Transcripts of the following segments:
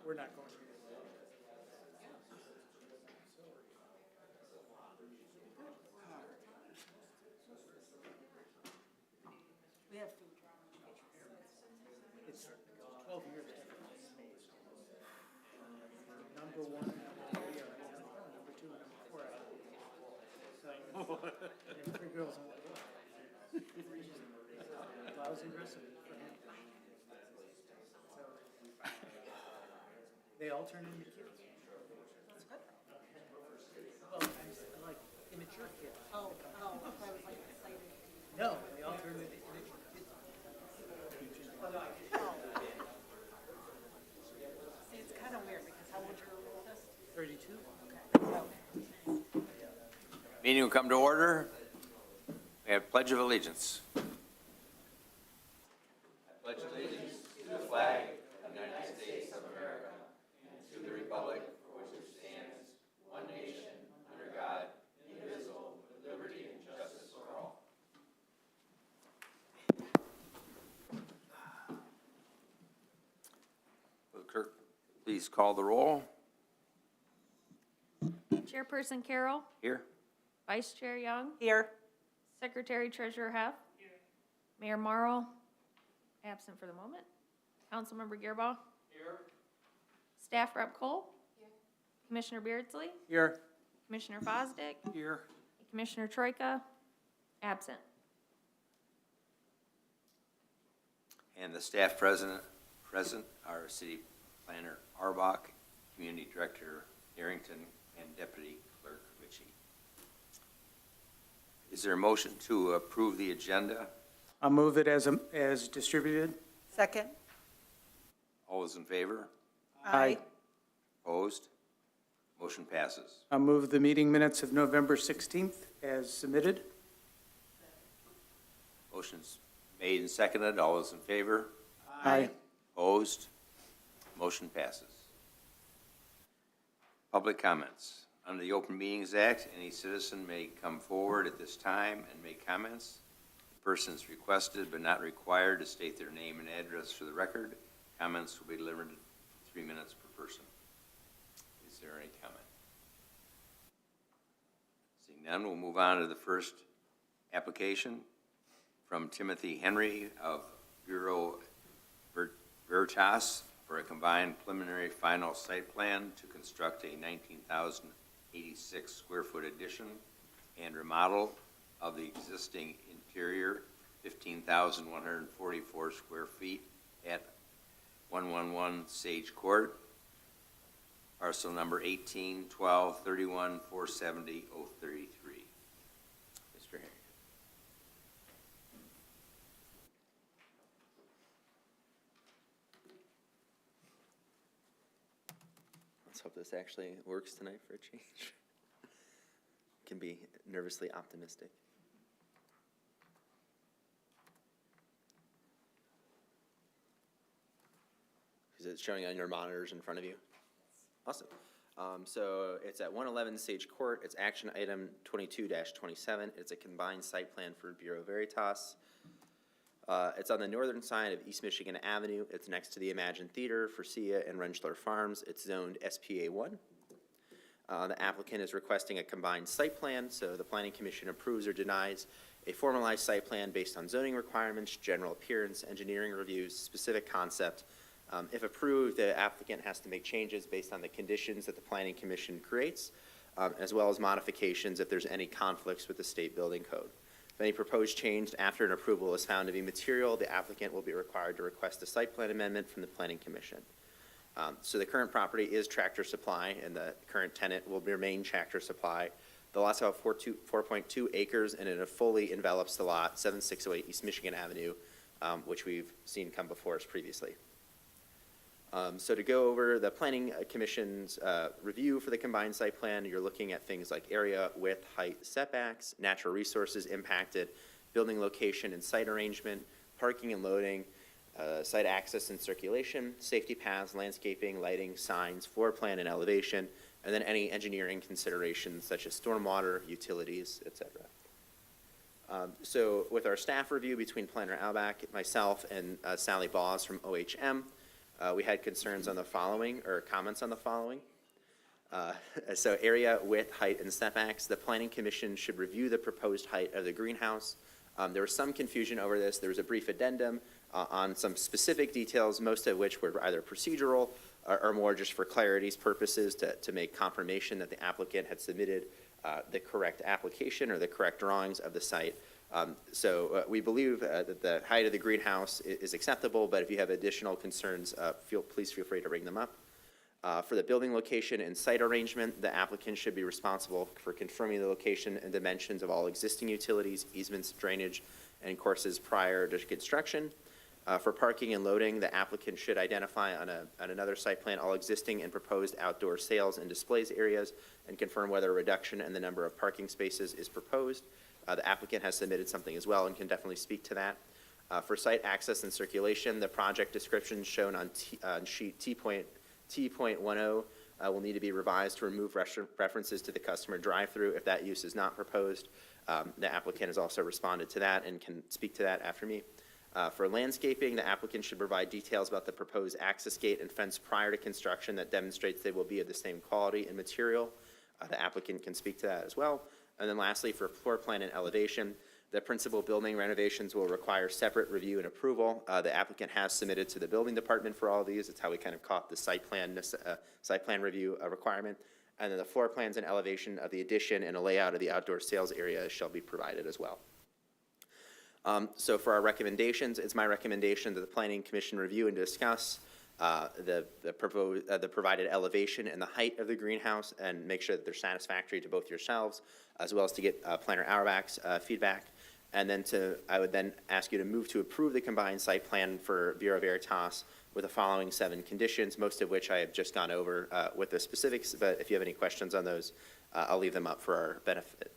we're not going to. We have food. It's 12 years difference. Number one, number three are number two, and number four. So, and 3 girls and 1 boy. Lousy recipe for him. So, they all turn into kids. That's good. Well, I like immature kids. Oh, I was like excited. No, they all turn into immature kids. See, it's kind of weird because how old your oldest? 32. Okay. Meeting will come to order. We have Pledge of Allegiance. I pledge allegiance to the flag of the United States of America and to the republic for which it stands, one nation, under God, indivisible, with liberty and justice for all. Will the clerk please call the roll? Chairperson Carroll. Here. Vice Chair Young. Here. Secretary Treasurer Heff. Mayor Morrow, absent for the moment. Councilmember Gearbaugh. Here. Staff Rep Cole. Commissioner Beardsley. Here. Commissioner Fosdick. Here. Commissioner Troika, absent. And the staff present are City Planner Arbach, Community Director Harrington, and Deputy Clerk Ritchie. Is there a motion to approve the agenda? I'll move it as distributed. Second. All those in favor? Aye. Opposed? Motion passes. I'll move the meeting minutes of November 16th as submitted. Motion's made and seconded. All those in favor? Aye. Opposed? Motion passes. Public comments. Under the Open Meetings Act, any citizen may come forward at this time and make comments. The person is requested but not required to state their name and address for the record. Comments will be limited to 3 minutes per person. Is there any comment? Seeing none, we'll move on to the first application from Timothy Henry of Bureau Veritas for a combined preliminary final site plan to construct a 19,086 square foot addition and remodel of the existing interior 15,144 square feet at 111 Sage Court, parcel number 18 12 31 470 033. Mr. Henry. Let's hope this actually works tonight for a change. Can be nervously optimistic. Is it showing on your monitors in front of you? Awesome. So it's at 111 Sage Court. It's action item 22-27. It's a combined site plan for Bureau Veritas. It's on the northern side of East Michigan Avenue. It's next to the Imagine Theater, Forcia, and Rentschler Farms. It's zoned SPA 1. The applicant is requesting a combined site plan, so the Planning Commission approves or denies a formalized site plan based on zoning requirements, general appearance, engineering reviews, specific concept. If approved, the applicant has to make changes based on the conditions that the Planning Commission creates, as well as modifications if there's any conflicts with the state building code. If any proposed change after an approval is found to be material, the applicant will be required to request a site plan amendment from the Planning Commission. So the current property is Tractor Supply, and the current tenant will remain Tractor Supply. The lot's about 4.2 acres, and it fully envelops the lot, 7608 East Michigan Avenue, which we've seen come before us previously. So to go over the Planning Commission's review for the combined site plan, you're looking at things like area, width, height, setbacks, natural resources impacted, building location and site arrangement, parking and loading, site access and circulation, safety paths, landscaping, lighting, signs, floor plan and elevation, and then any engineering considerations such as stormwater, utilities, etc. So with our staff review between Planner Albach, myself, and Sally Bawes from OHM, We had concerns on the following, or comments on the following. So area, width, height, and setbacks. The Planning Commission should review the proposed height of the greenhouse. There was some confusion over this. There was a brief addendum on some specific details, most of which were either procedural or more just for clarity's purposes to make confirmation that the applicant had submitted the correct application or the correct drawings of the site. So we believe that the height of the greenhouse is acceptable, but if you have additional concerns, please feel free to bring them up. For the building location and site arrangement, the applicant should be responsible for confirming the location and dimensions of all existing utilities, easements, drainage, and courses prior to construction. For parking and loading, the applicant should identify on another site plan all existing and proposed outdoor sales and displays areas and confirm whether a reduction in the number of parking spaces is proposed. The applicant has submitted something as well and can definitely speak to that. For site access and circulation, the project description shown on sheet T.10 will need to be revised to remove references to the customer drive-through if that use is not proposed. The applicant has also responded to that and can speak to that after me. For landscaping, the applicant should provide details about the proposed access gate and fence prior to construction that demonstrates they will be of the same quality and material. The applicant can speak to that as well. And then lastly, for floor plan and elevation, the principal building renovations will require separate review and approval. The applicant has submitted to the building department for all of these. It's how we kind of caught the site plan review requirement. And then the floor plans and elevation of the addition and a layout of the outdoor sales area shall be provided as well. So for our recommendations, it's my recommendation that the Planning Commission review and discuss the provided elevation and the height of the greenhouse and make sure that they're satisfactory to both yourselves, as well as to get planner Auerbach's feedback. And then I would then ask you to move to approve the combined site plan for Bureau Veritas with the following 7 conditions, most of which I have just gone over with the specifics, but if you have any questions on those, I'll leave them up for our benefit.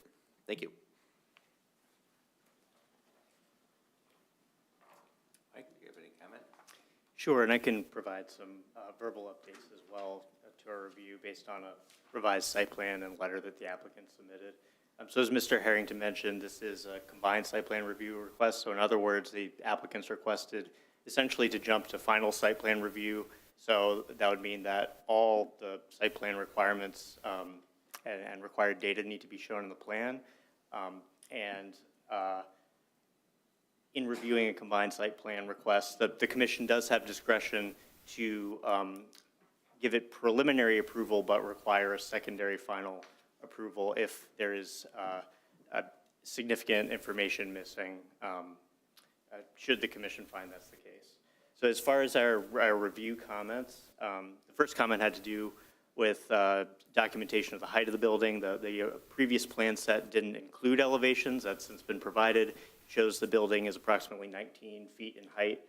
Thank you. Mike, do you have any comment? Sure, and I can provide some verbal updates as well to our review based on a revised site plan and letter that the applicant submitted. So as Mr. Harrington mentioned, this is a combined site plan review request. So in other words, the applicants requested essentially to jump to final site plan review. So that would mean that all the site plan requirements and required data need to be shown in the plan. In reviewing a combined site plan request, the commission does have discretion to give it preliminary approval, but require a secondary final approval if there is a significant information missing, should the commission find that's the case. So as far as our review comments, the first comment had to do with documentation of the height of the building. The previous plan set didn't include elevations. That's since been provided. It shows the building is approximately 19 feet in height.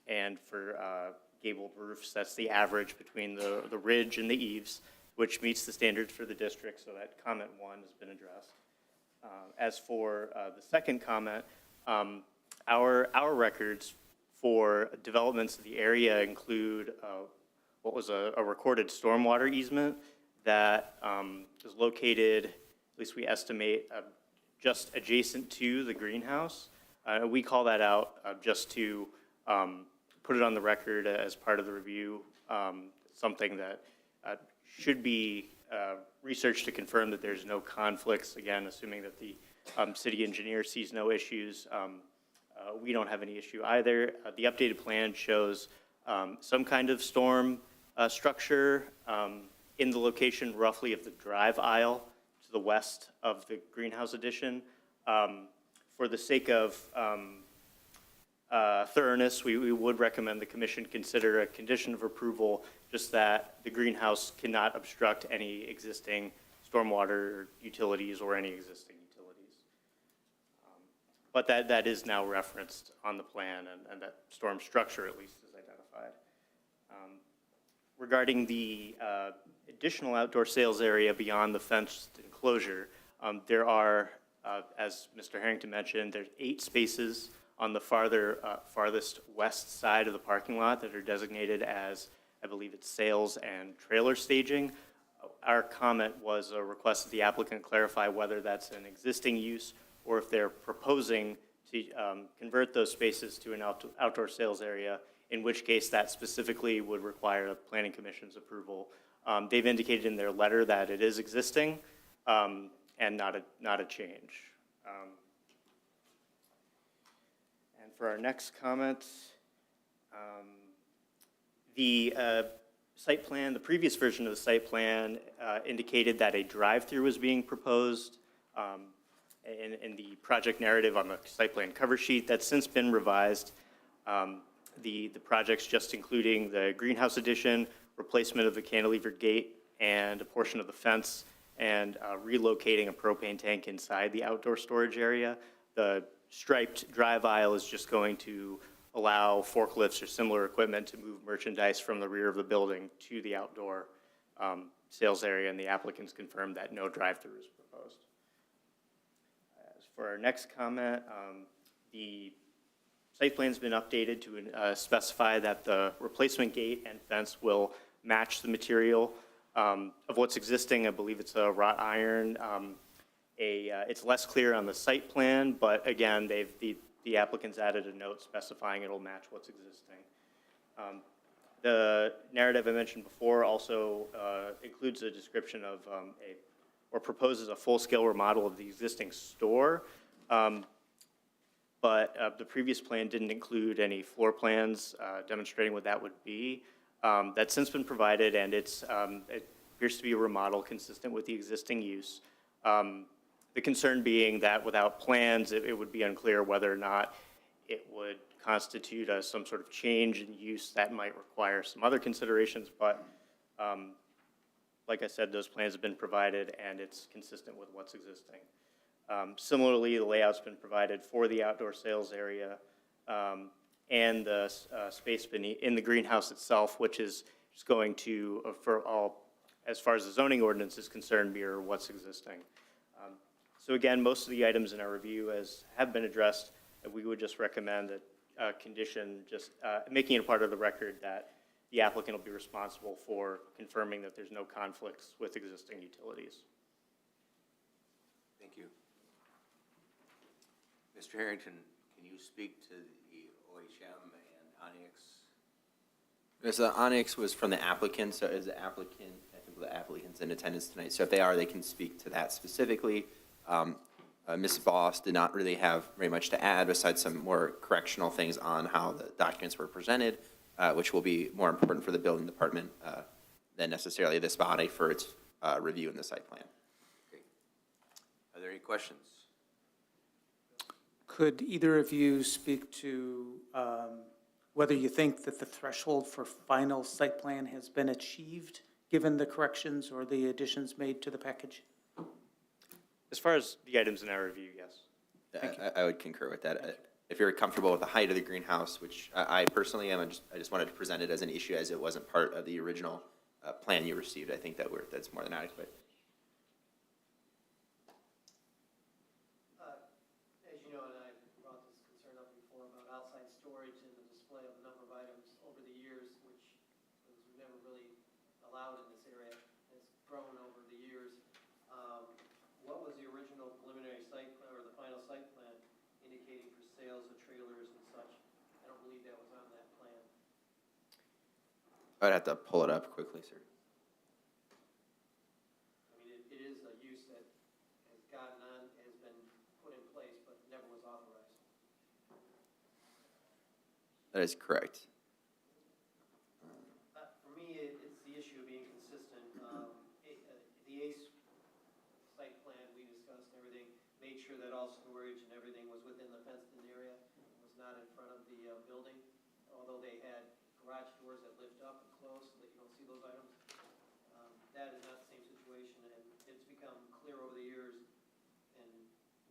And for gabled roofs, that's the average between the ridge and the eaves, which meets the standards for the district. So that comment 1 has been addressed. As for the second comment, our records for developments of the area include what was a recorded stormwater easement that is located, at least we estimate, just adjacent to the greenhouse. We call that out just to put it on the record as part of the review, something that should be researched to confirm that there's no conflicts, again, assuming that the city engineer sees no issues. We don't have any issue either. The updated plan shows some kind of storm structure in the location roughly of the drive aisle to the west of the greenhouse addition. For the sake of thoroughness, we would recommend the commission consider a condition of approval just that the greenhouse cannot obstruct any existing stormwater utilities or any existing utilities. But that is now referenced on the plan, and that storm structure at least is identified. Regarding the additional outdoor sales area beyond the fenced enclosure, there are, as Mr. Harrington mentioned, there's 8 spaces on the farthest west side of the parking lot that are designated as, I believe it's sales and trailer staging. Our comment was a request that the applicant clarify whether that's an existing use or if they're proposing to convert those spaces to an outdoor sales area in which case that specifically would require a planning commission's approval. They've indicated in their letter that it is existing and not a change. And for our next comment, the site plan, the previous version of the site plan indicated that a drive-through was being proposed in the project narrative on the site plan cover sheet. That's since been revised. The project's just including the greenhouse addition, replacement of the cantilever gate and a portion of the fence, and relocating a propane tank inside the outdoor storage area. The striped drive aisle is just going to allow forklifts or similar equipment to move merchandise from the rear of the building to the outdoor sales area, and the applicants confirmed that no drive-through is proposed. As for our next comment, the site plan's been updated to specify that the replacement gate and fence will match the material of what's existing. I believe it's a wrought iron. It's less clear on the site plan, but again, the applicants added a note specifying it'll match what's existing. The narrative I mentioned before also includes a description of or proposes a full-scale remodel of the existing store. But the previous plan didn't include any floor plans demonstrating what that would be. That's since been provided, and it appears to be a remodel consistent with the existing use. The concern being that without plans, it would be unclear whether or not it would constitute some sort of change in use that might require some other considerations. But like I said, those plans have been provided, and it's consistent with what's existing. Similarly, the layout's been provided for the outdoor sales area and the space beneath in the greenhouse itself, which is just going to, for all, as far as the zoning ordinance is concerned, mirror what's existing. So again, most of the items in our review have been addressed. We would just recommend that condition, just making it a part of the record that the applicant will be responsible for confirming that there's no conflicts with existing utilities. Thank you. Mr. Harrington, can you speak to the OHM and Onyx? Yes, the Onyx was from the applicant, so as the applicant, I think the applicant's in attendance tonight, so if they are, they can speak to that specifically. Ms. Boss did not really have very much to add besides some more correctional things on how the documents were presented, which will be more important for the building department than necessarily this body for its review in the site plan. Okay. Are there any questions? Could either of you speak to whether you think that the threshold for final site plan has been achieved, given the corrections or the additions made to the package? As far as the items in our review, yes. I would concur with that. If you're comfortable with the height of the greenhouse, which I personally am, I just wanted to present it as an issue as it wasn't part of the original plan you received. I think that's more than adequate. As you know, and I brought this concern up before about outside storage and the display of a number of items over the years, which was never really allowed in this area, has grown over the years. What was the original preliminary site plan or the final site plan indicating for sales of trailers and such? I don't believe that was on that plan. I'd have to pull it up quickly, sir. I mean, it is a use that has gotten on, has been put in place, but never was authorized. That is correct. For me, it's the issue of being consistent. The ACE site plan we discussed and everything made sure that all storage and everything was within the fenced-in area, was not in front of the building, although they had garage doors that lift up and close so that you don't see those items. That is not the same situation, and it's become clear over the years, and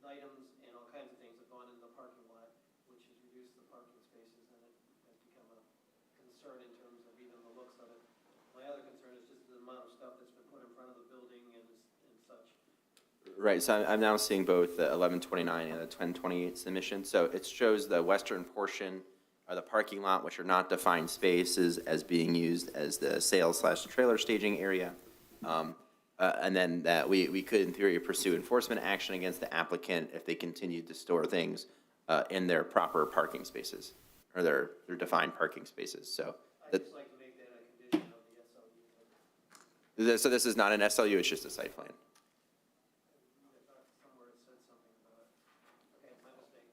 items and all kinds of things have gone into the parking lot, which has reduced the parking spaces, and it has become a concern in terms of even the looks of it. My other concern is just the amount of stuff that's been put in front of the building and such. Right, so I'm now seeing both the 1129 and the 1028 submission. So it shows the western portion of the parking lot, which are not defined spaces, as being used as the sales/trailer staging area. And then that we could, in theory, pursue enforcement action against the applicant if they continued to store things in their proper parking spaces. or they're defined parking spaces, so. I'd just like to make that a condition of the SLU. So this is not an SLU, it's just a site plan. I thought somewhere it said something about it. Okay, my mistake.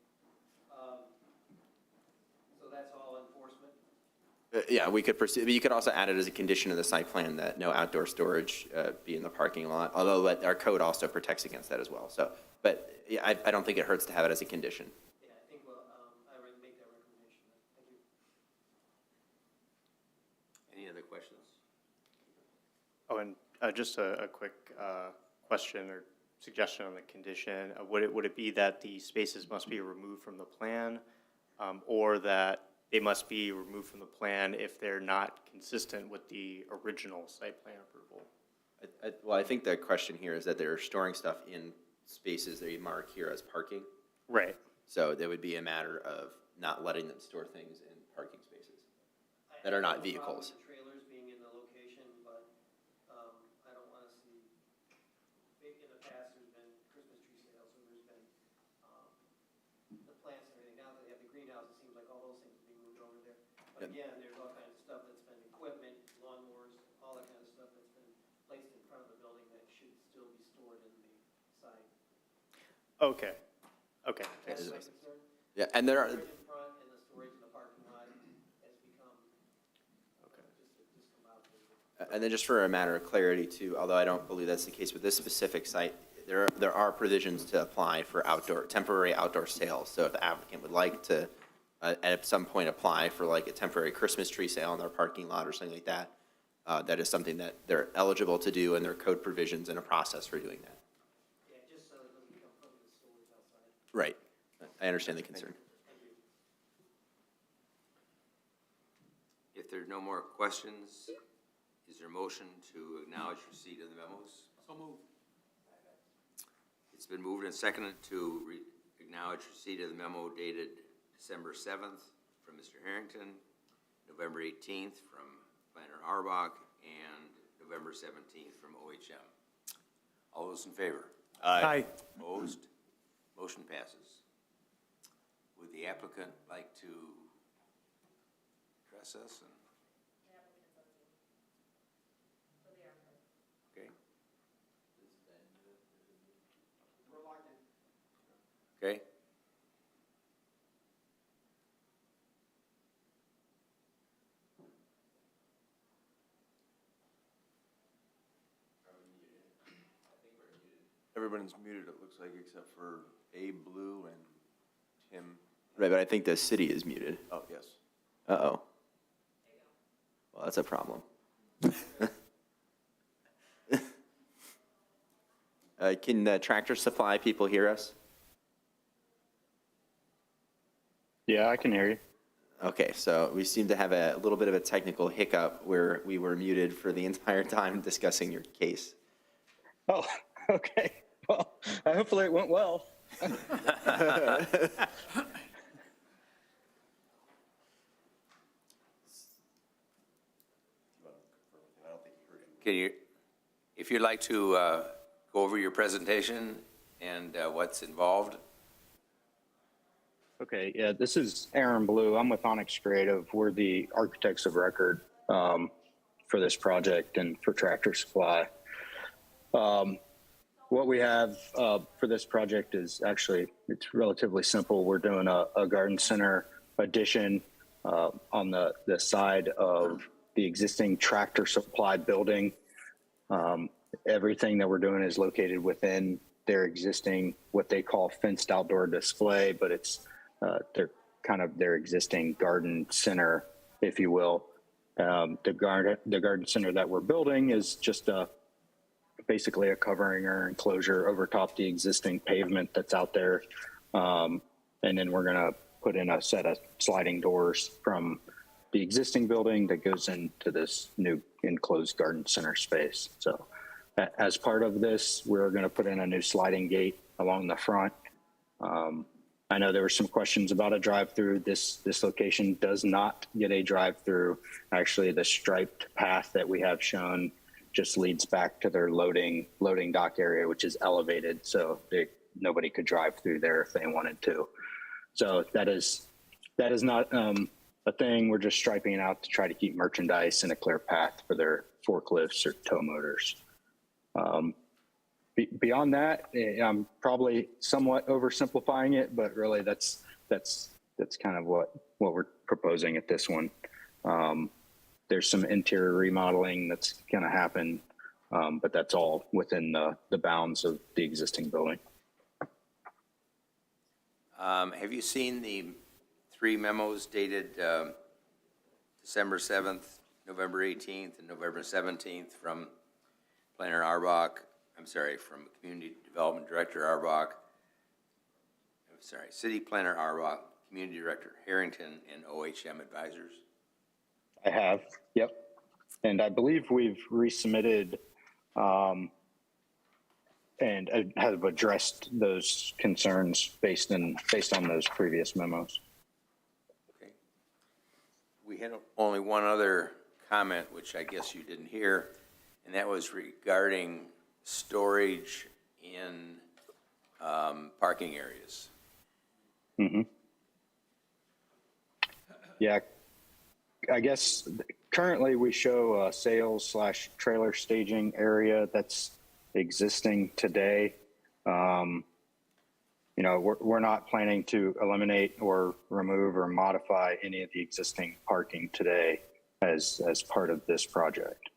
So that's all enforcement? Yeah, we could pursue, but you could also add it as a condition of the site plan that no outdoor storage be in the parking lot, although our code also protects against that as well, so. But yeah, I don't think it hurts to have it as a condition. Yeah, I think, well, I would make that recommendation. Thank you. Any other questions? Oh, and just a quick question or suggestion on the condition. Would it be that the spaces must be removed from the plan, or that they must be removed from the plan if they're not consistent with the original site plan approval? Well, I think the question here is that they're storing stuff in spaces that you mark here as parking. Right. So there would be a matter of not letting them store things in parking spaces that are not vehicles. Trailers being in the location, but I don't want to see, in the past, there's been Christmas tree sales, so there's been the plants and everything. Now that they have the greenhouse, it seems like all those things are being moved over there. But again, there's all kinds of stuff that's been equipment, lawnmowers, all that kind of stuff that's been placed in front of the building that should still be stored in the side. Okay. Okay. That's Yes. my concern. Yeah, and there are, Storage in front and the storage in the parking lot has become, just come out. and then just for a matter of clarity too, although I don't believe that's the case with this specific site, there are provisions to apply for temporary outdoor sales. So if the applicant would like to, at some point apply for like a temporary Christmas tree sale in their parking lot or something like that, that is something that they're eligible to do, and there are code provisions and a process for doing that. Yeah, just so it doesn't become permanent storage outside. Right. I understand the concern. If there are no more questions, is there a motion to acknowledge receipt of the memos? So moved. It's been moved and seconded to acknowledge receipt of the memo dated December 7th from Mr. Harrington, November 18th from Planner Arbach, and November 17th from OHM. All those in favor? Aye. Opposed? Motion passes. Would the applicant like to address us? Okay. Okay. Everyone's muted, it looks like, except for Abe Blue and Tim. Right, but I think the city is muted. Oh, yes. Uh-oh. Well, that's a problem. Can the Tractor Supply people hear us? Yeah, I can hear you. Okay, so we seem to have a little bit of a technical hiccup where we were muted for the entire time discussing your case. Oh, okay. Well, hopefully it went well. Can you, if you'd like to go over your presentation and what's involved? Okay, yeah, this is Aaron Blue. I'm with Onyx Creative. We're the architects of record for this project and for Tractor Supply. What we have for this project is actually, it's relatively simple. We're doing a garden center addition on the side of the existing Tractor Supply building. Everything that we're doing is located within their existing, what they call fenced outdoor display, but it's they're kind of their existing garden center, if you will. The garden center that we're building is just basically a covering or enclosure over top the existing pavement that's out there. And then we're going to put in a set of sliding doors from the existing building that goes into this new enclosed garden center space. So as part of this, we're going to put in a new sliding gate along the front. I know there were some questions about a drive-through. This location does not get a drive-through. Actually, the striped path that we have shown just leads back to their loading dock area, which is elevated. So nobody could drive through there if they wanted to. So that is that is not a thing. We're just striping it out to try to keep merchandise in a clear path for their forklifts or tow motors. Beyond that, I'm probably somewhat oversimplifying it, but really that's kind of what we're proposing at this one. There's some interior remodeling that's going to happen, but that's all within the bounds of the existing building. Have you seen the 3 memos dated December 7th, November 18th, and November 17th from Planner Arbach? From Community Development Director Arbach. City Planner Arbach, Community Director Harrington, and OHM Advisors. I have, yep. And I believe we've resubmitted and have addressed those concerns based on those previous memos. Okay. We had only one other comment, which I guess you didn't hear, and that was regarding storage in parking areas. Mm-hmm. Yeah, I guess currently we show a sales/trailer staging area that's existing today. We're not planning to eliminate or remove or modify any of the existing parking today as part of this project.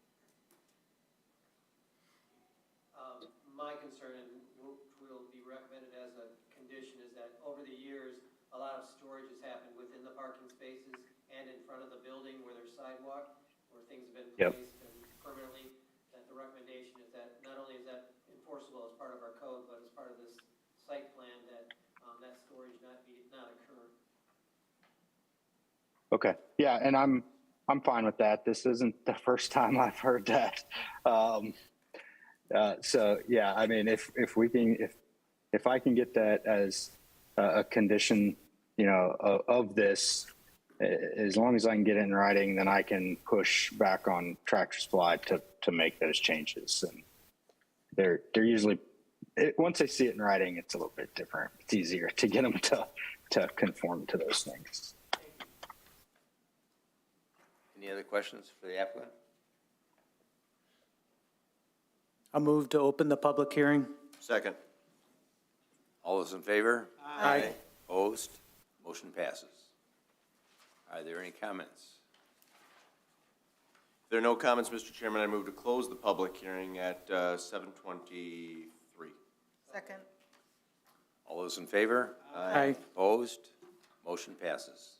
My concern, and will be recommended as a condition, is that over the years, a lot of storage has happened within the parking spaces and in front of the building where there's sidewalk, where things have been Yep. placed and permanently, that the recommendation is that not only is that enforceable as part of our code, but as part of this site plan, that that storage not occur. Okay. Yeah, and I'm fine with that. This isn't the first time I've heard that. So yeah, I mean, if I can get that as a condition, of this, as long as I can get it in writing, then I can push back on Tractor Supply to make those changes. And they're usually, once they see it in writing, it's a little bit different. It's easier to get them to conform to those things. Any other questions for the applicant? I'll move to open the public hearing. Second. All those in favor? Aye. Opposed? Motion passes. Are there any comments? If there are no comments, Mr. Chairman, I move to close the public hearing at 7:23. Second. All those in favor? Aye. Opposed? Motion passes.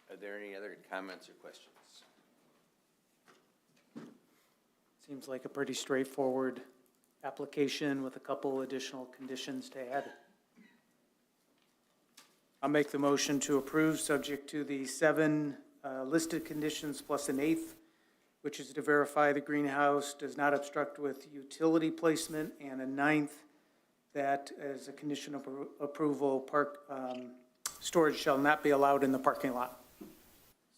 Are there any other comments or questions? Seems like a pretty straightforward application with a couple additional conditions to add. I'll make the motion to approve, subject to the 7 listed conditions plus an 8th, which is to verify the greenhouse does not obstruct with utility placement, and a 9th, that as a condition of approval, storage shall not be allowed in the parking lot.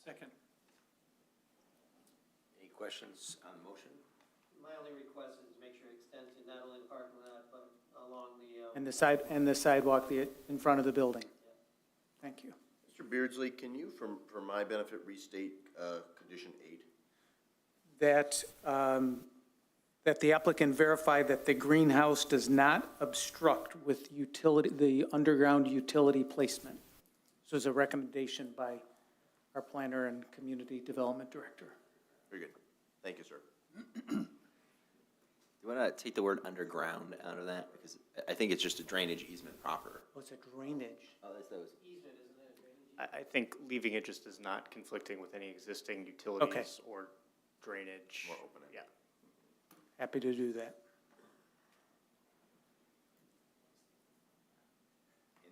Second. Any questions on the motion? My only request is to make sure it extends to not only the parking lot, but along the, And the sidewalk in front of the building. Thank you. Mr. Beardsley, can you, for my benefit, restate condition 8? That the applicant verify that the greenhouse does not obstruct with the underground utility placement. This was a recommendation by our planner and community development director. Very good. Thank you, sir. You want to take the word underground out of that? Because I think it's just a drainage easement proper. Oh, it's a drainage. Oh, that's those. easement, isn't it? A drainage I think leaving it just as not conflicting with any existing utilities or drainage. More open-ended. Yeah. Happy to do that.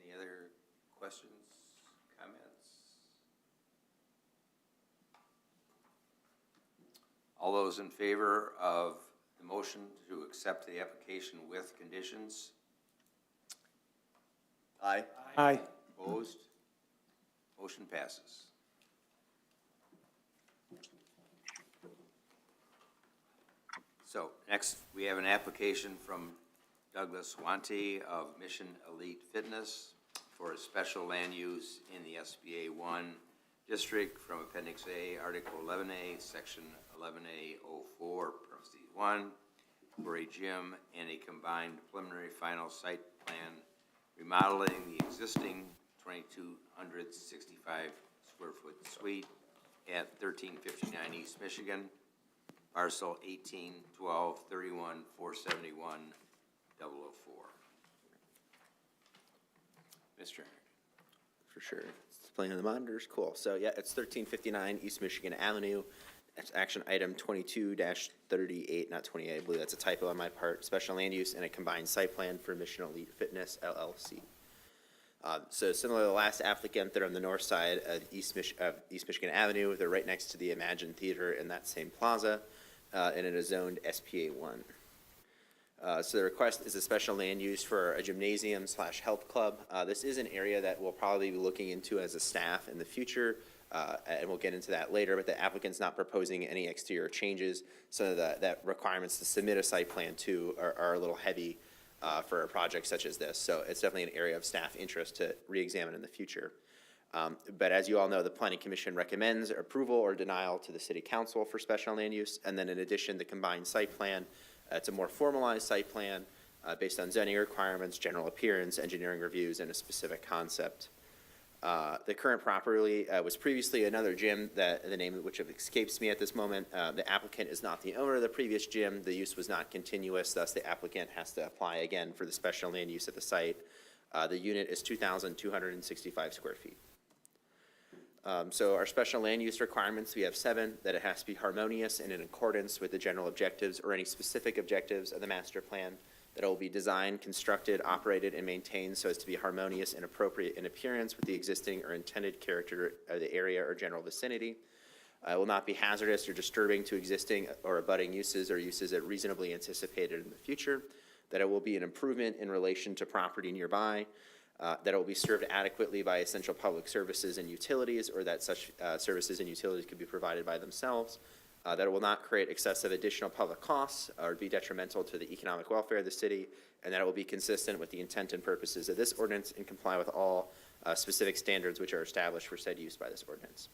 Any other questions, comments? All those in favor of the motion to accept the application with conditions? Aye. Aye. Opposed? Motion passes. So next, we have an application from Douglas Wanty of Mission Elite Fitness for a special land use in the SBA 1 district from Appendix A, Article 11A, Section 11A04, parentheses 1, for a gym and a combined preliminary final site plan remodeling the existing 2,265 square foot suite at 1359 East Michigan, parcel 18-12-31-471-004. Mr. For sure. It's playing on the monitors. Cool. So yeah, it's 1359 East Michigan Avenue. It's action item 22-38, not 28. I believe that's a typo on my part. Special land use and a combined site plan for Mission Elite Fitness LLC. So similar to the last applicant, they're on the north side of East Michigan Avenue. They're right next to the Imagine Theater in that same plaza, and it is zoned SPA 1. So the request is a special land use for a gymnasium / health club. This is an area that we'll probably be looking into as a staff in the future, and we'll get into that later, but the applicant's not proposing any exterior changes, so that requirements to submit a site plan to are a little heavy for a project such as this. So it's definitely an area of staff interest to re-examine in the future. But as you all know, the Planning Commission recommends approval or denial to the City Council for special land use, and then in addition, the combined site plan. It's a more formalized site plan based on zoning requirements, general appearance, engineering reviews, and a specific concept. The current property was previously another gym, the name of which escapes me at this moment. The applicant is not the owner of the previous gym. The use was not continuous, thus the applicant has to apply again for the special land use at the site. The unit is 2,265 square feet. So our special land use requirements, we have 7, that it has to be harmonious and in accordance with the general objectives or any specific objectives of the master plan, that it will be designed, constructed, operated, and maintained so as to be harmonious and appropriate in appearance with the existing or intended character of the area or general vicinity. It will not be hazardous or disturbing to existing or abutting uses or uses that reasonably anticipated in the future, that it will be an improvement in relation to property nearby, that it will be served adequately by essential public services and utilities, or that such services and utilities could be provided by themselves, that it will not create excessive additional public costs or be detrimental to the economic welfare of the city, and that it will be consistent with the intent and purposes of this ordinance and comply with all specific standards which are established for said use by this ordinance.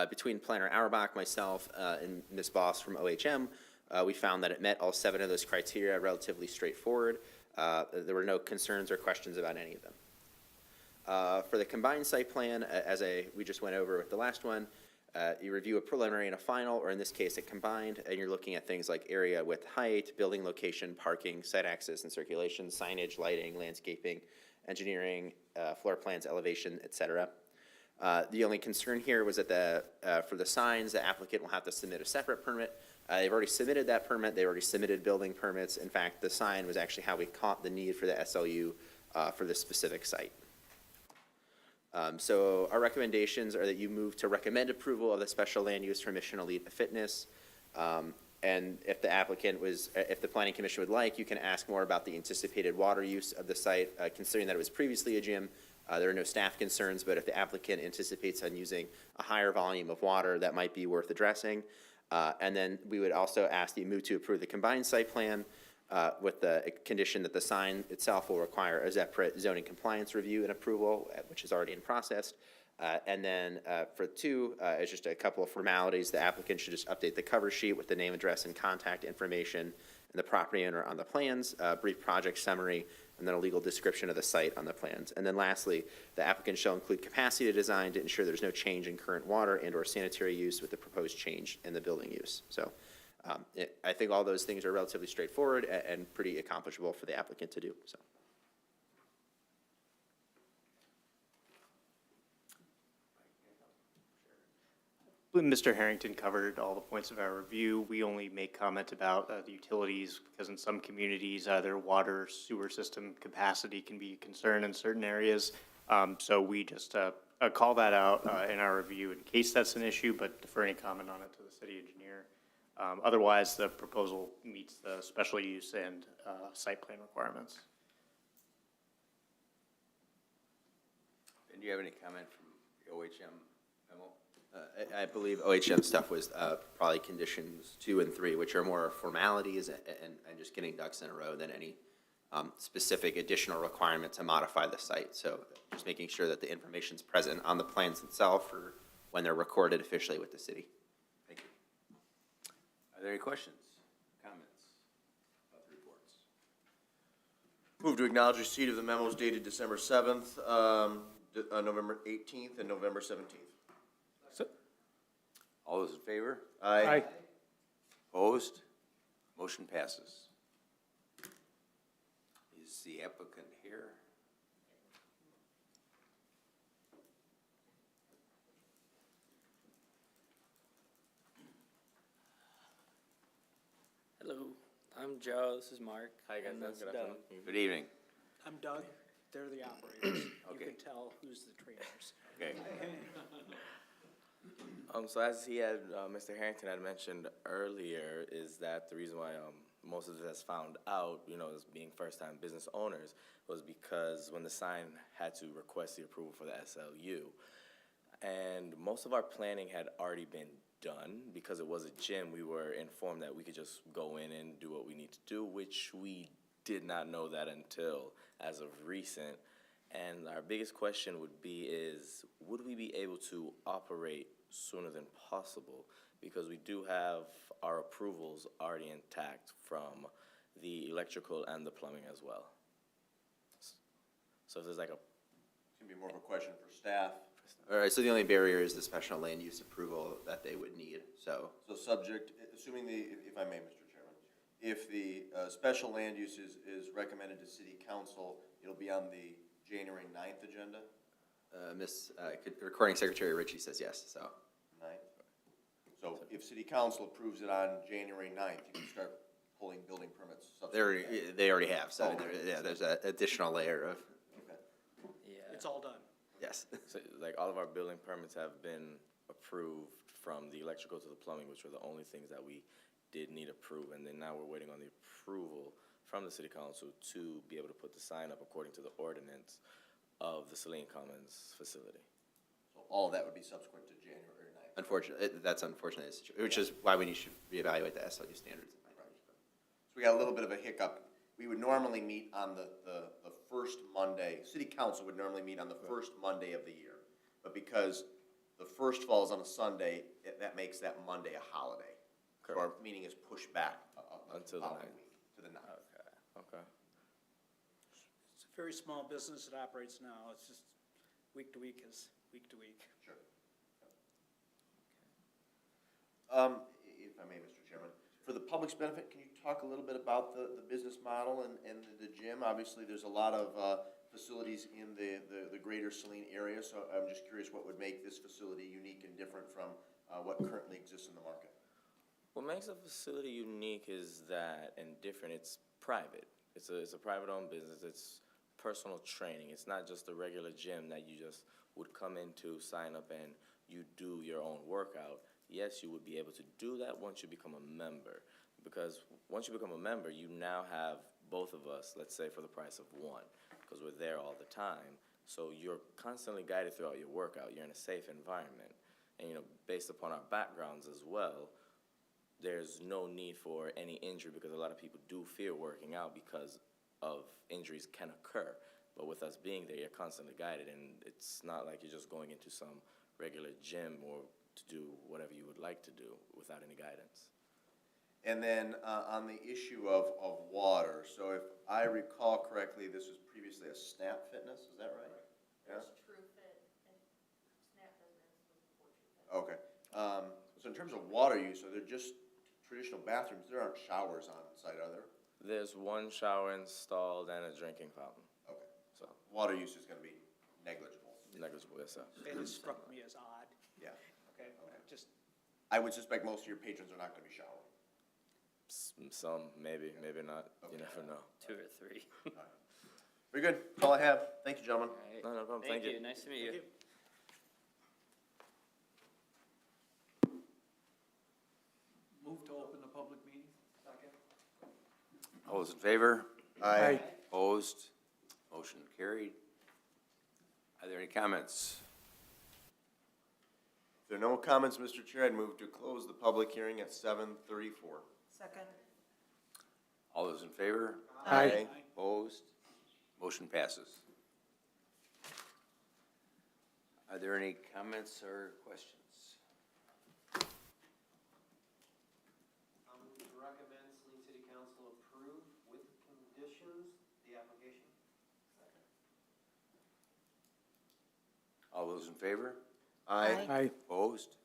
Between Planner Auerbach, myself, and Ms. Boss from OHM, we found that it met all 7 of those criteria, relatively straightforward. There were no concerns or questions about any of them. For the combined site plan, we just went over with the last one, you review a preliminary and a final, or in this case, a combined, and you're looking at things like area, width, height, building location, parking, site access and circulation, signage, lighting, landscaping, engineering, floor plans, elevation, etc. The only concern here was that for the signs, the applicant will have to submit a separate permit. They've already submitted that permit. They already submitted building permits. In fact, the sign was actually how we caught the need for the SLU for this specific site. So our recommendations are that you move to recommend approval of the special land use for Mission Elite Fitness. And if the Planning Commission would like, you can ask more about the anticipated water use of the site, considering that it was previously a gym. There are no staff concerns, but if the applicant anticipates on using a higher volume of water, that might be worth addressing. And then we would also ask that you move to approve the combined site plan with the condition that the sign itself will require a separate zoning compliance review and approval, which is already in process. And then for 2, it's just a couple of formalities. The applicant should just update the cover sheet with the name, address, and contact information and the property owner on the plans, brief project summary, and then a legal description of the site on the plans. And then lastly, the applicant shall include capacity design to ensure there's no change in current water and or sanitary use with the proposed change in the building use. So I think all those things are relatively straightforward and pretty accomplishable for the applicant to do. So. Mr. Harrington covered all the points of our review. We only make comment about the utilities because in some communities, their water sewer system capacity can be a concern in certain areas. So we just call that out in our review in case that's an issue, but defer any comment on it to the city engineer. Otherwise, the proposal meets the special use and site plan requirements. And do you have any comment from the OHM memo? I believe OHM stuff was probably conditions 2 and 3, which are more formalities and just getting ducks in a row than any specific additional requirement to modify the site. So just making sure that the information's present on the plans itself or when they're recorded officially with the city. Thank you. Are there any questions, comments about the reports? Move to acknowledge receipt of the memos dated December 7th, November 18th, and November 17th. All those in favor? Aye. Opposed? Motion passes. Is the applicant here? Hello, I'm Joe, this is Mark. Hi, guys. and that's Good Doug. afternoon. Good evening. I'm Doug, they're the operators. You Okay. can tell who's the trainers. Okay. So as he had, Mr. Harrington had mentioned earlier, is that the reason why, most of us found out, as being first-time business owners, was because when the sign had to request the approval for the SLU, and most of our planning had already been done. Because it was a gym, we were informed that we could just go in and do what we need to do, which we did not know that until as of recent. And our biggest question would be is, would we be able to operate sooner than possible? Because we do have our approvals already intact from the electrical and the plumbing as well. So if there's like a, It's going to be more of a question for staff. All right, so the only barrier is the special land use approval that they would need, so. So subject, assuming if I may, Mr. Chairman, if the special land use is recommended to city council, it'll be on the January 9th agenda? Recording Secretary Ritchie says yes, so. 9th? So if city council approves it on January 9th, you can start pulling building permits. They already have, so Oh. there's an additional layer of, Okay. yeah. It's all done. yes. So, like, all of our building permits have been approved from the electrical to the plumbing, which were the only things that we did need approved. And then now we're waiting on the approval from the city council to be able to put the sign up according to the ordinance of the Saline Commons facility. So all of that would be subsequent to January 9th. Unfortunately, that's unfortunate, which is why we should reevaluate the SLU standards. So we got a little bit of a hiccup. We would normally meet on the first Monday, city council would normally meet on the first Monday of the year. But because the first falls on a Sunday, that makes that Monday a holiday. So our meeting is pushed back Until the following 9th. week, to the 9th. Okay. It's a very small business that operates now. It's just week to week is week to week. Sure. If I may, Mr. Chairman, for the public's benefit, can you talk a little bit about the business model and the gym? Obviously, there's a lot of facilities in the greater Saline area, so I'm just curious what would make this facility unique and different from what currently exists in the market. What makes a facility unique is that, and different, it's private. It's a private-owned business. It's personal training. It's not just a regular gym that you just would come into, sign up, and you do your own workout. Yes, you would be able to do that once you become a member. Because once you become a member, you now have both of us, let's say, for the price of one, because we're there all the time. So you're constantly guided throughout your workout. You're in a safe environment. And, based upon our backgrounds as well, there's no need for any injury, because a lot of people do fear working out because of injuries can occur. But with us being there, you're constantly guided, and it's not like you're just going into some regular gym or to do whatever you would like to do without any guidance. And then on the issue of water, so if I recall correctly, this was previously a Snap Fitness, is that right? Yeah? True Fit and Snap Business was before True Fit. Okay. So in terms of water use, are there just traditional bathrooms? There aren't showers on site, are there? There's one shower installed and a drinking fountain, Okay. so Water use is going to be negligible. negligible, yes, sir. And it struck me as odd. Yeah. Okay, just, I would suspect most of your patrons are not going to be showering. Some, maybe, maybe not, you Okay. never know. 2 or 3. Very good. That's all I have. Thank you, gentlemen. All right. No, no problem, thank you. Nice to meet you. move to open the public meeting. Second. All those in favor? Aye. Opposed? Motion carried. Are there any comments? If there are no comments, Mr. Chair, I'd move to close the public hearing at 7:34. Second. All those in favor? Aye. Opposed? Motion passes. Are there any comments or questions? Recommend Saline City Council approve with conditions the application. All those in favor? Aye. Opposed?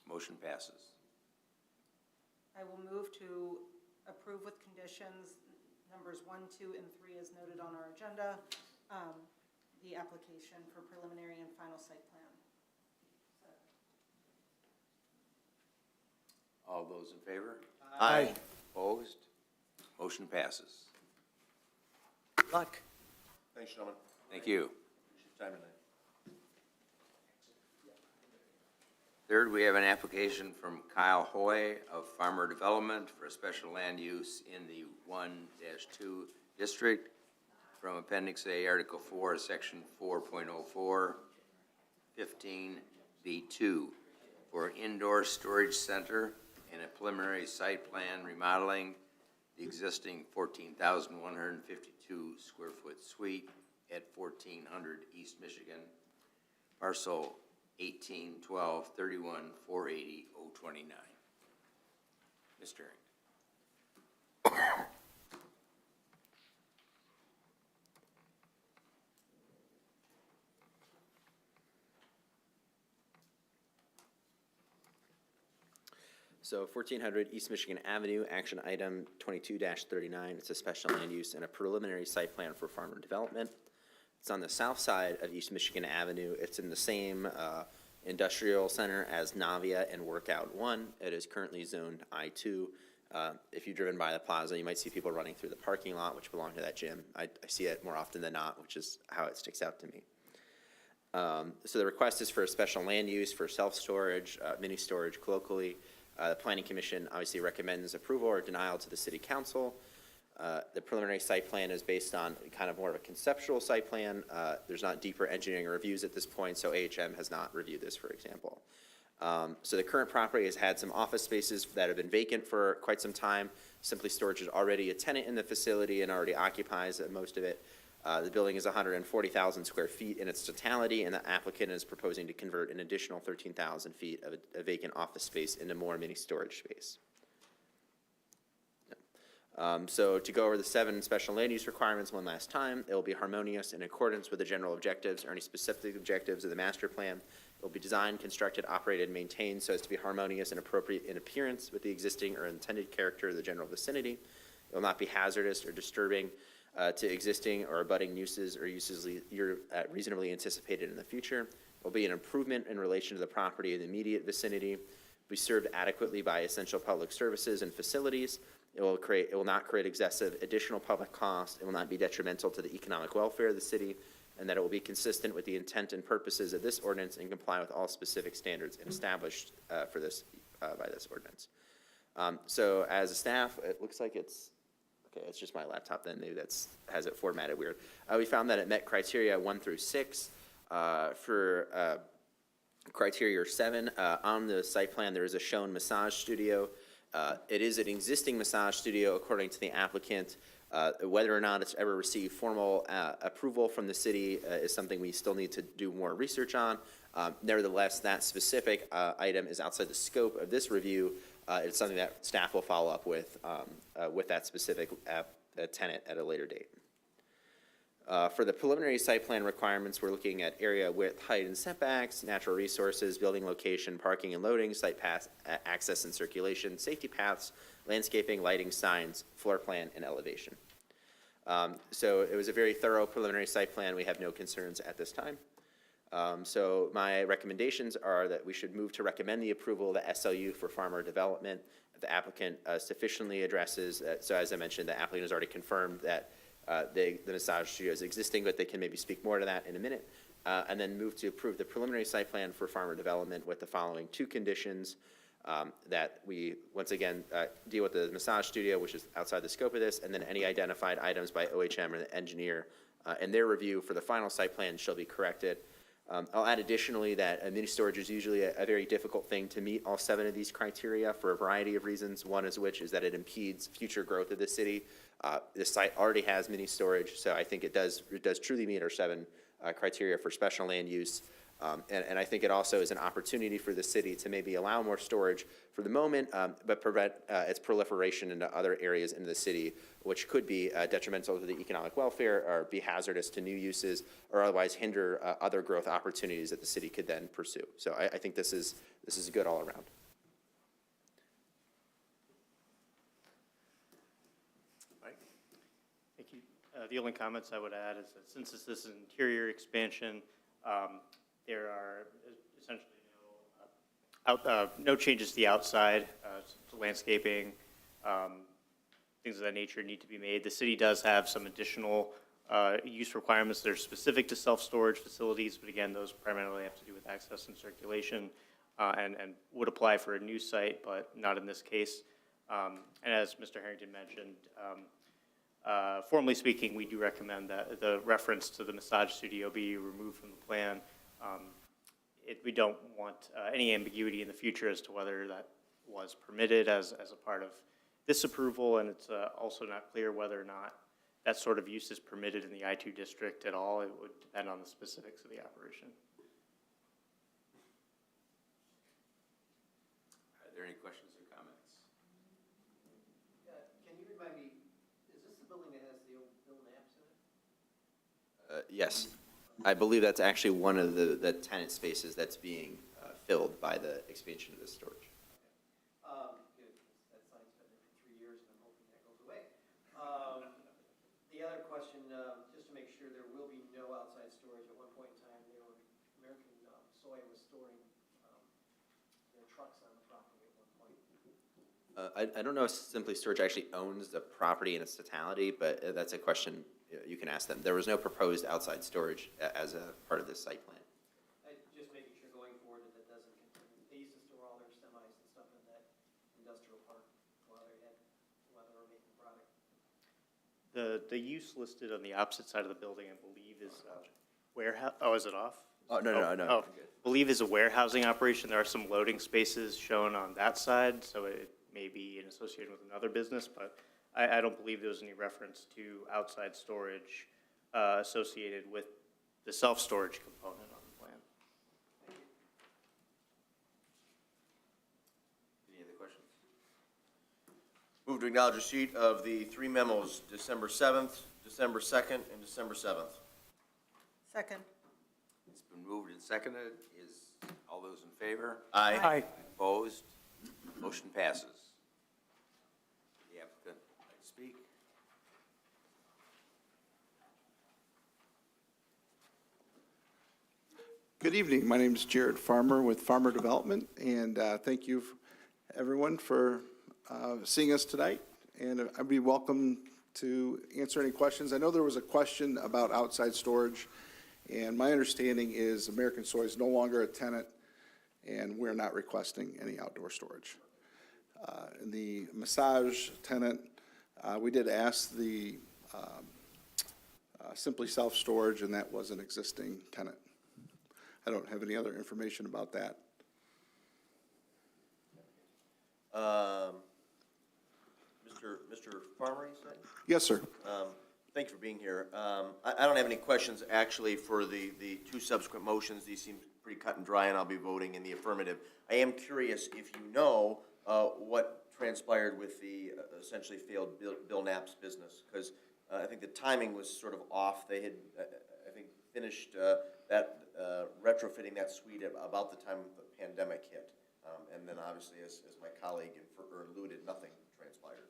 Motion passes. I will move to approve with conditions, numbers 1, 2, and 3 as noted on our agenda, the application for preliminary and final site plan. All those in favor? Aye. Opposed? Motion passes. Good luck. Thanks, gentlemen. Thank you. Appreciate your time tonight. Third, we have an application from Kyle Hoy of Farmer Development for a special land use in the 1-2 district from Appendix A, Article 4, Section 4.04, 15B2 for an indoor storage center and a preliminary site plan remodeling the existing 14,152 square foot suite at 1400 East Michigan, parcel 18-12-31-480-029. Mr. Herring. So 1400 East Michigan Avenue, action item 22-39. It's a special land use and a preliminary site plan for farmer development. It's on the south side of East Michigan Avenue. It's in the same industrial center as Navia and Workout 1. It is currently zoned I-2. If you've driven by the plaza, you might see people running through the parking lot, which belong to that gym. I see it more often than not, which is how it sticks out to me. So the request is for a special land use for self-storage, mini storage colloquially. The Planning Commission obviously recommends approval or denial to the City Council. The preliminary site plan is based on kind of more of a conceptual site plan. There's not deeper engineering reviews at this point, so AHM has not reviewed this, for example. So the current property has had some office spaces that have been vacant for quite some time. Simply Storage is already a tenant in the facility and already occupies most of it. The building is 140,000 square feet in its totality, and the applicant is proposing to convert an additional 13,000 feet of a vacant office space into more mini storage space. So to go over the 7 special land use requirements one last time, it will be harmonious in accordance with the general objectives or any specific objectives of the master plan. It will be designed, constructed, operated, and maintained so as to be harmonious and appropriate in appearance with the existing or intended character of the general vicinity. It will not be hazardous or disturbing to existing or abutting uses or uses reasonably anticipated in the future. It will be an improvement in relation to the property in the immediate vicinity. It will be served adequately by essential public services and facilities. It will not create excessive additional public cost. It will not be detrimental to the economic welfare of the city, and that it will be consistent with the intent and purposes of this ordinance and comply with all specific standards and established for this by this ordinance. So as a staff, it looks like it's just my laptop then, maybe has it formatted weird. We found that it met criteria 1 through 6. For criteria 7, on the site plan, there is a shown massage studio. It is an existing massage studio according to the applicant. Whether or not it's ever received formal approval from the city is something we still need to do more research on. Nevertheless, that specific item is outside the scope of this review. It's something that staff will follow up with that specific tenant at a later date. For the preliminary site plan requirements, we're looking at area width, height, and setbacks, natural resources, building location, parking and loading, site path, access and circulation, safety paths, landscaping, lighting, signs, floor plan, and elevation. So it was a very thorough preliminary site plan. We have no concerns at this time. So my recommendations are that we should move to recommend the approval of the SLU for farmer development. The applicant sufficiently addresses, so as I mentioned, the applicant has already confirmed that the massage studio is existing, but they can maybe speak more to that in a minute. And then move to approve the preliminary site plan for farmer development with the following 2 conditions. That we, once again, deal with the massage studio, which is outside the scope of this, and then any identified items by OHM or the engineer in their review for the final site plan shall be corrected. I'll add additionally that mini storage is usually a very difficult thing to meet all 7 of these criteria for a variety of reasons. One is that it impedes future growth of the city. This site already has mini storage, so I think it does truly meet our 7 criteria for special land use. And I think it also is an opportunity for the city to maybe allow more storage for the moment, but prevent its proliferation into other areas in the city, which could be detrimental to the economic welfare or be hazardous to new uses or otherwise hinder other growth opportunities that the city could then pursue. So I think this is good all around. Thank you. The only comments I would add is that since this is an interior expansion, there are essentially no changes to the outside, to landscaping, things of that nature need to be made. The city does have some additional use requirements that are specific to self-storage facilities, but again, those primarily have to do with access and circulation, and would apply for a new site, but not in this case. And as Mr. Harrington mentioned, formally speaking, we do recommend that the reference to the massage studio be removed from the plan. We don't want any ambiguity in the future as to whether that was permitted as a part of this approval, and it's also not clear whether or not that sort of use is permitted in the I-2 district at all. It would depend on the specifics of the operation. Are there any questions or comments? Can you remind me, is this the building that has the old Bill Knapp's in it? Yes. I believe that's actually one of the tenant spaces that's being filled by the expansion of this storage. Good, 'cause that sign's been there for 3 years, and I'm hoping that goes away. The other question, just to make sure there will be no outside storage. At one point in time, American Soy was storing their trucks on the property at one point. I don't know if Simply Storage actually owns the property in its totality, but that's a question you can ask them. There was no proposed outside storage as a part of this site plan. Just making sure going forward that doesn't continue. They used to store all their semis and stuff in that industrial park while they were making product. The use listed on the opposite side of the building, I believe, is warehouse. Oh, is it off? Oh, no. Oh, believe is a warehousing operation. There are some loading spaces shown on that side, so it may be associated with another business, but I don't believe there was any reference to outside storage associated with the self-storage component on the plan. Any other questions? Move to acknowledge receipt of the 3 memos, December 7th, December 2nd, and December 7th. Second. It's been moved and seconded. Is all those in favor? Aye. Opposed? Motion passes. The applicant would like to speak. Good evening. My name is Jared Farmer with Farmer Development, and thank you, everyone, for seeing us tonight. And I'd be welcome to answer any questions. I know there was a question about outside storage, and my understanding is American Soy is no longer a tenant, and we're not requesting any outdoor storage. The massage tenant, we did ask the Simply Self-Storage, and that was an existing tenant. I don't have any other information about that. Mr. Farmer, you said? Yes, sir. Thank you for being here. I don't have any questions, actually, for the 2 subsequent motions. These seem pretty cut and dry, and I'll be voting in the affirmative. I am curious if you know what transpired with the essentially failed Bill Knapp's business, because I think the timing was sort of off. They had, I think, finished retrofitting that suite at about the time the pandemic hit. And then obviously, as my colleague alluded, nothing transpired.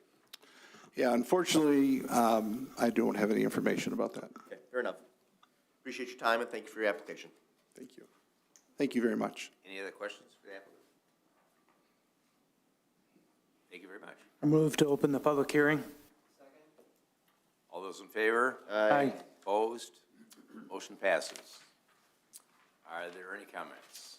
Yeah, unfortunately, I don't have any information about that. Okay, fair enough. Appreciate your time, and thank you for your application. Thank you. Thank you very much. Any other questions for the applicant? Thank you very much. I move to open the public hearing. All those in favor? Aye. Opposed? Motion passes. Are there any comments?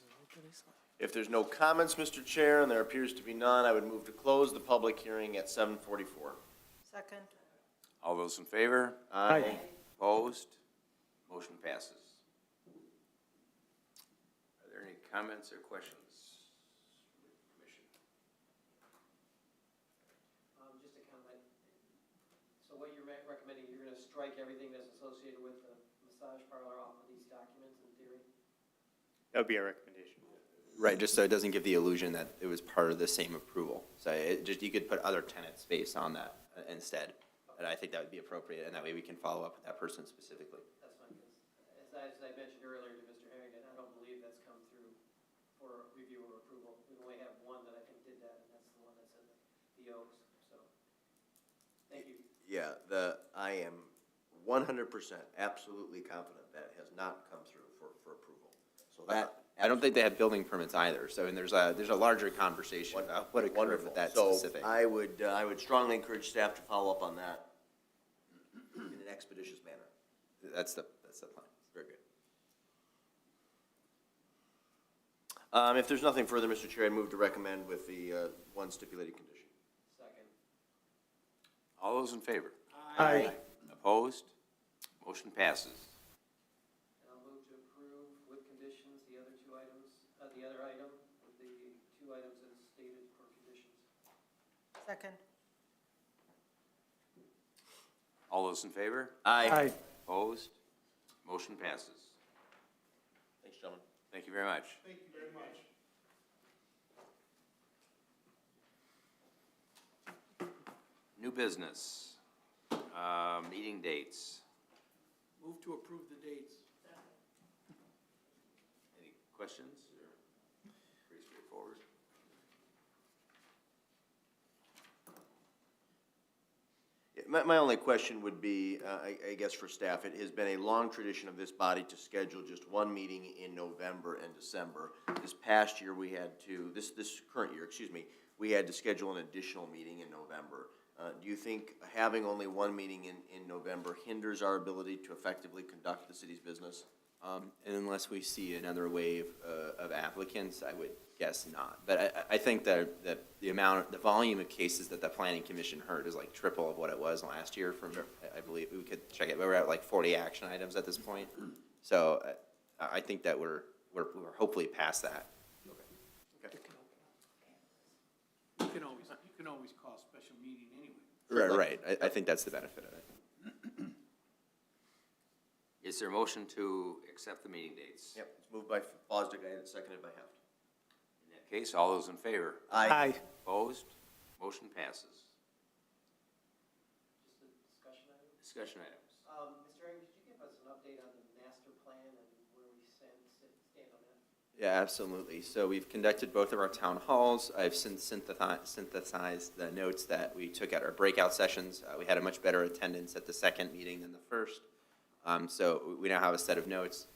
If there's no comments, Mr. Chair, and there appears to be none, I would move to close the public hearing at 7:44. Second. All those in favor? Aye. Opposed? Motion passes. Are there any comments or questions from the commission? Just a comment. So what strike everything that's associated with the massage parlor off of these documents in theory? That would be our recommendation. Right, just so it doesn't give the illusion that it was part of the same approval. So it just, you could put other tenants based on that instead. And I think that would be appropriate, and that way we can follow up with that person specifically. That's fine, because as I mentioned earlier to Mr. Harrington, I don't believe that's come through for review or approval. We only have one that I think did that, and that's the one that's in the Oaks, so. Thank you. Yeah, I am 100% absolutely confident that has not come through for approval. So that. I don't think they have building permits either, so, and there's a larger conversation about what occurred Wonderful. with that So specific. I would strongly encourage staff to follow up on that in an expeditious manner. That's the plan. Very good. If there's nothing further, Mr. Chair, I'd move to recommend with the one stipulated condition. Second. All those in favor? Aye. Opposed? Motion passes. And I'll move to approve with conditions the other two items, the other item with the two items as stated for conditions. Second. All those in favor? Aye. Opposed? Motion passes. Thanks, gentlemen. Thank you very much. Thank you very much. New business, meeting dates. Move to approve the dates. Any questions? Or pretty straightforward. Yeah, my only question would be, I guess for staff, it has been a long tradition of this body to schedule just one meeting in November and December. This past year, we had to, this current year, excuse me, we had to schedule an additional meeting in November. Do you think having only one meeting in November hinders our ability to effectively conduct the city's business? And unless we see another wave of applicants, I would guess not. But I think that the volume of cases that the planning commission heard is like triple of what it was last year from, I believe, we could check it, but we're at like 40 action items at this point. So I think that we're hopefully past that. You can always call a special meeting anyway. Right, I think that's the benefit of it. Is there a motion to accept the meeting dates? Yep, it's moved by Fosdick and seconded by Heft. In that case, all those in favor? Aye. Opposed? Motion passes. Just a discussion item. Discussion items. Mr. Aaron, could you give us an update on the master plan and where we stand on that? Yeah, absolutely. So we've conducted both of our town halls. I've since synthesized the notes that we took at our breakout sessions. We had a much better attendance at the second meeting than the first. So we now have a set of notes.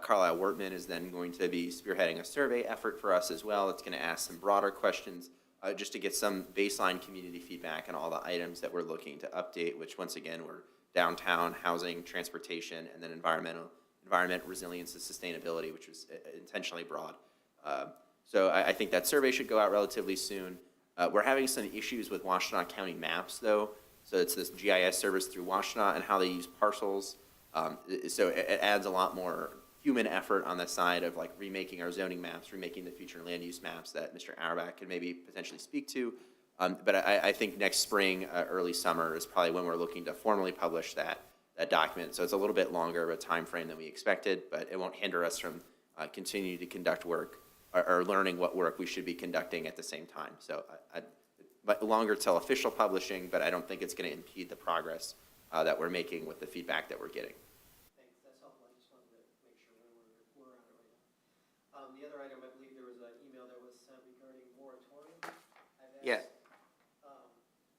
Carlisle Wortman is then going to be spearheading a survey effort for us as well. It's going to ask some broader questions just to get some baseline community feedback on all the items that we're looking to update, which once again were downtown, housing, transportation, and then environment, resilience, and sustainability, which was intentionally broad. So I think that survey should go out relatively soon. We're having some issues with Washtenaw County maps, though. So it's this GIS service through Washtenaw and how they use parcels. So it adds a lot more human effort on the side of like remaking our zoning maps, remaking the future land use maps that Mr. Auerbach could maybe potentially speak to. But I think next spring, early summer is probably when we're looking to formally publish that document. So it's a little bit longer of a time frame than we expected, but it won't hinder us from continuing to conduct work or learning what work we should be conducting at the same time. So but longer till official publishing, but I don't think it's going to impede the progress that we're making with the feedback that we're getting. Thanks, that's helpful. I just wanted to make sure we're on it right now. The other item, I believe there was an email that was sent regarding moratorium. I've asked, Yeah.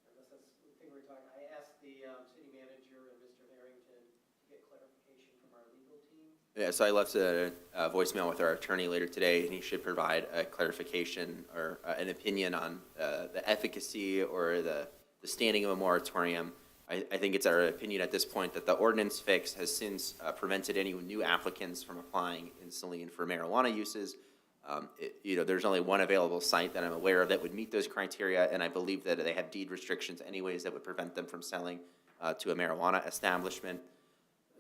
unless that's the thing we're talking, I asked the city manager and Mr. Harrington to get clarification from our legal team. Yeah, so I left a voicemail with our attorney later today, and he should provide a clarification or an opinion on the efficacy or the standing of a moratorium. I think it's our opinion at this point that the ordinance fix has since prevented any new applicants from applying in Saline for marijuana uses. There's only one available site that I'm aware of that would meet those criteria, and I believe that they have deed restrictions anyways that would prevent them from selling to a marijuana establishment.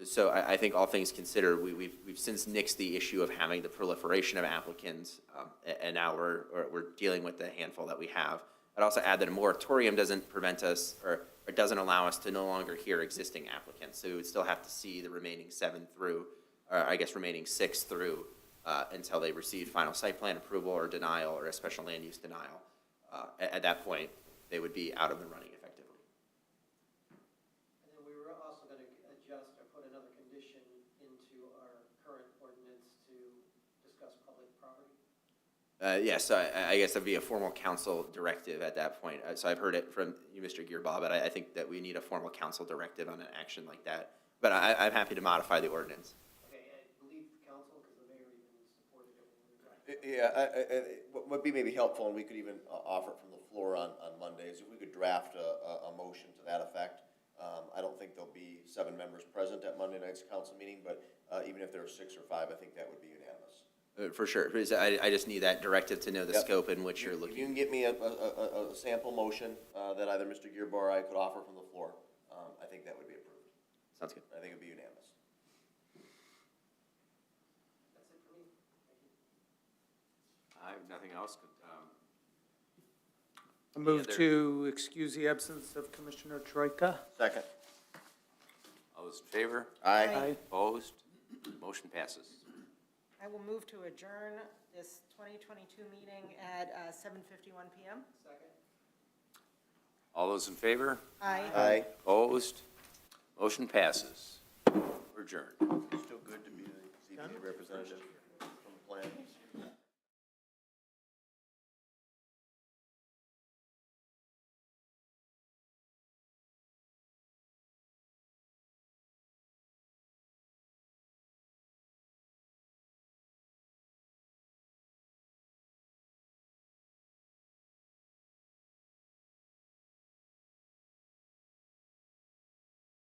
So I think all things considered, we've since nixed the issue of having the proliferation of applicants, and now we're dealing with the handful that we have. I'd also add that a moratorium doesn't prevent us or it doesn't allow us to no longer hear existing applicants. So we would still have to see the remaining 7 through, or I guess remaining 6 through, until they receive final site plan approval or denial or a special land use denial. At that point, they would be out of the running effectively. And then we were also going to adjust or put another condition into our current ordinance to discuss public property. Yes, I guess that'd be a formal council directive at that point. So I've heard it from you, Mr. Gearbaugh, but I think that we need a formal council directive on an action like that. But I'm happy to modify the ordinance. Okay, I believe the council, because the mayor even supported it when we were drafting. Yeah, what would be maybe helpful, and we could even offer it from the floor on Mondays, if we could draft a motion to that effect. I don't think there'll be 7 members present at Monday night's council meeting, but even if there are 6 or 5, I think that would be unanimous. For sure. Because I just need that directive to know the Yep. scope in which you're If you looking. can get me a sample motion that either Mr. Gearbar or I could offer from the floor, I think that would be approved. Sounds good. I think it'd be unanimous. That's it for me. Thank you. I have nothing else. I move other- to excuse the absence of Commissioner Troika. Second. All those in favor? Aye. Opposed? Motion passes. I will move to adjourn this 2022 meeting at 7:51 PM. Second. All those in favor? Aye. Aye. Opposed? Motion passes. We're adjourned. Still good to be the ZBA representative from the plan.